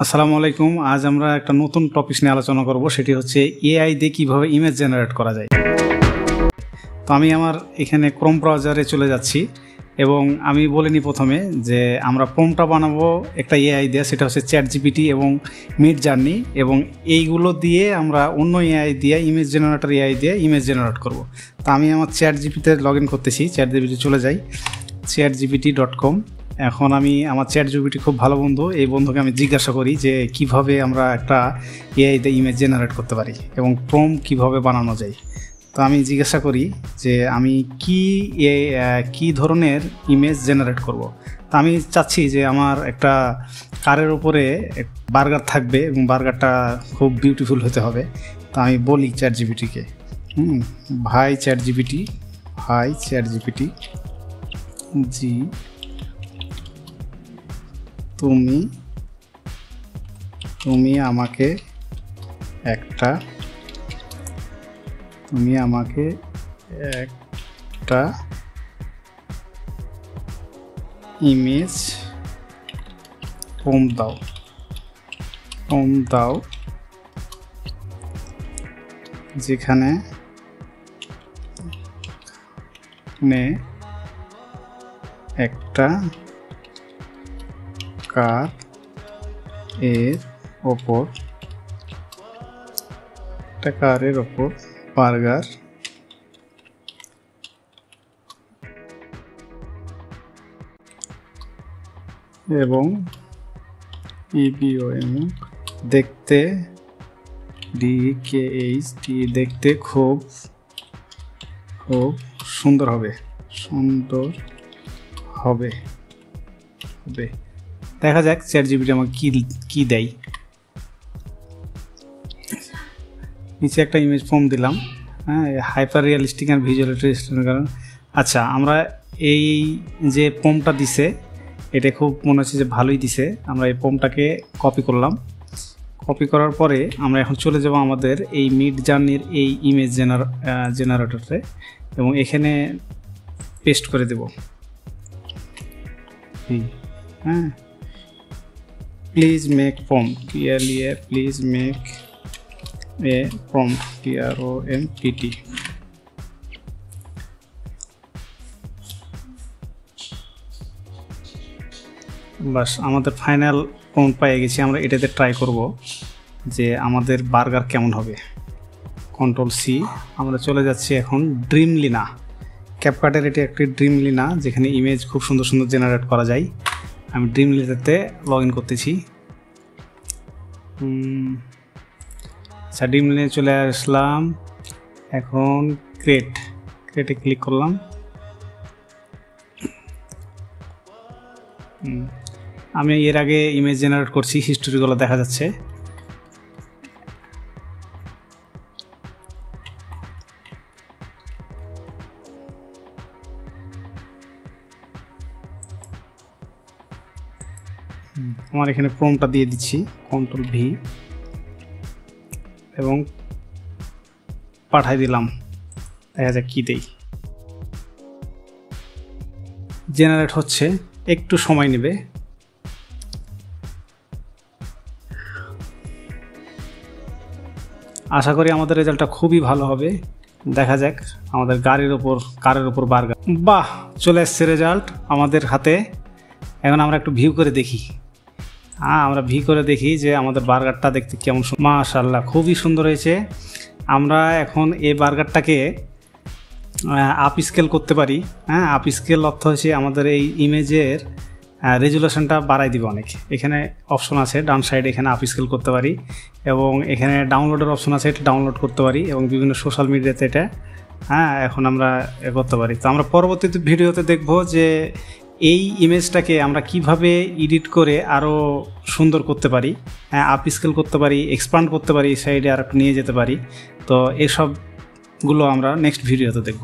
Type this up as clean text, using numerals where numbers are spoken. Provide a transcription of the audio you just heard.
আসসালামু আলাইকুম। আজ আমরা একটা নতুন টপিক নিয়ে আলোচনা করব, সেটি হচ্ছে এআই দিয়ে কীভাবে ইমেজ জেনারেট করা যায়। তো আমি আমার এখানে ক্রোম ব্রাউজারে চলে যাচ্ছি এবং আমি বলিনি প্রথমে যে আমরা প্রম্পটটা বানাবো একটা এআই দিয়ে, সেটা হচ্ছে চ্যাটজিপিটি এবং মিডজার্নি, এবং এইগুলো দিয়ে আমরা অন্য এআই দিয়ে ইমেজ জেনারেটর এআই দিয়ে ইমেজ জেনারেট করব। তো আমি আমার চ্যাটজিপিটিতে লগ ইন করতেছি, চ্যাটজিপিটি চলে যাই chatgpt.com। এখন আমি আমার চ্যাটজিপিটি খুব ভালো বন্ধু, এই বন্ধুকে আমি জিজ্ঞাসা করি যে কিভাবে আমরা একটা এআইতে ইমেজ জেনারেট করতে পারি এবং প্রম্পট কিভাবে বানানো যায়। তো আমি জিজ্ঞাসা করি যে আমি কি ধরনের ইমেজ জেনারেট করব। তো আমি চাচ্ছি যে আমার একটা কারের উপরে বার্গার থাকবে এবং বার্গারটা খুব বিউটিফুল হতে হবে। তো আমি বলি চ্যাটজিপিটিকে, ভাই চ্যাটজিপিটি জি তুমি আমাকে একটা ইমেজ প্রম্পট দাও যেখানে একটা কারের ওপর বার্গার এবং দেখতে দেখতে খুব সুন্দর হবে। দেখা যাক চ্যাটজিপিটি আমাকে কি দেয়। নিচে একটা ইমেজ ফর্ম দিলাম, হাইপার রিয়ালিস্টিক অ্যান্ড ভিজুয়ালিস্টিক। আচ্ছা, আমরা এই যে ফর্মটা দিছে এটা খুব মনে হচ্ছে যে ভালোই দিছে। আমরা এই ফর্মটাকে কপি করলাম। কপি করার পরে আমরা এখন চলে যাব আমাদের এই মিডজার্নির এই ইমেজ জেনারেটরে এবং এখানে পেস্ট করে দেব। Please make prompt please make a prompt PROMPT। বাস, আমাদের ফাইনাল প্রম্পট পেয়ে গেছি। আমরা এটাতে ট্রাই করব যে আমাদের বার্গার কেমন হবে। Ctrl+C। আমরা চলে যাচ্ছি এখন ড্রিমলিনা। ক্যাপকাটের এটি একটি ড্রিমলিনা যেখানে ইমেজ খুব সুন্দর সুন্দর জেনারেট করা যায়। আমি ড্রিমলিনাতে লগ ইন করতেছি। আচ্ছা, ড্রিমলিনে চলে আসলাম। এখন ক্রিয়েটে ক্লিক করলাম। আমি এর আগে ইমেজ জেনারেট করছি, হিস্টোরিগুলো দেখা যাচ্ছে। আমার এখানে প্রম্পটটা দিয়ে দিচ্ছি, Ctrl+V, এবং পাঠাই দিলাম। দেখা যাক কি দেই। জেনারেট হচ্ছে, একটু সময় নেবে। আশা করি আমাদের রেজাল্টটা খুবই ভালো হবে। দেখা যাক আমাদের কারের ওপর বার্গার। বাহ, চলে এসছে রেজাল্ট আমাদের হাতে। এখন আমরা একটু ভিউ করে দেখি। আমরা দেখি যে আমাদের বার্গারটা দেখতে কেমন। মাশাআল্লাহ, খুবই সুন্দর হয়েছে। আমরা এখন এই বার্গারটাকে আপ স্কেল করতে পারি। আপ স্কেল অর্থ হচ্ছে আমাদের এই ইমেজের রেজুলেশনটা বাড়াই দিবে অনেক। এখানে অপশন আছে ডান সাইডে, এখানে আপ স্কেল করতে পারি এবং এখানে ডাউনলোডের অপশন আছে, এটা ডাউনলোড করতে পারি এবং বিভিন্ন সোশ্যাল মিডিয়াতে এটা এখন আমরা করতে পারি। তো আমরা পরবর্তী ভিডিওতে দেখব যে এই ইমেজটাকে আমরা কিভাবে এডিট করে আরও সুন্দর করতে পারি, আপ স্কেল করতে পারি, এক্সপান্ড করতে পারি, সাইডে আর একটু নিয়ে যেতে পারি। তো এসবগুলো আমরা নেক্সট ভিডিওতে দেখব।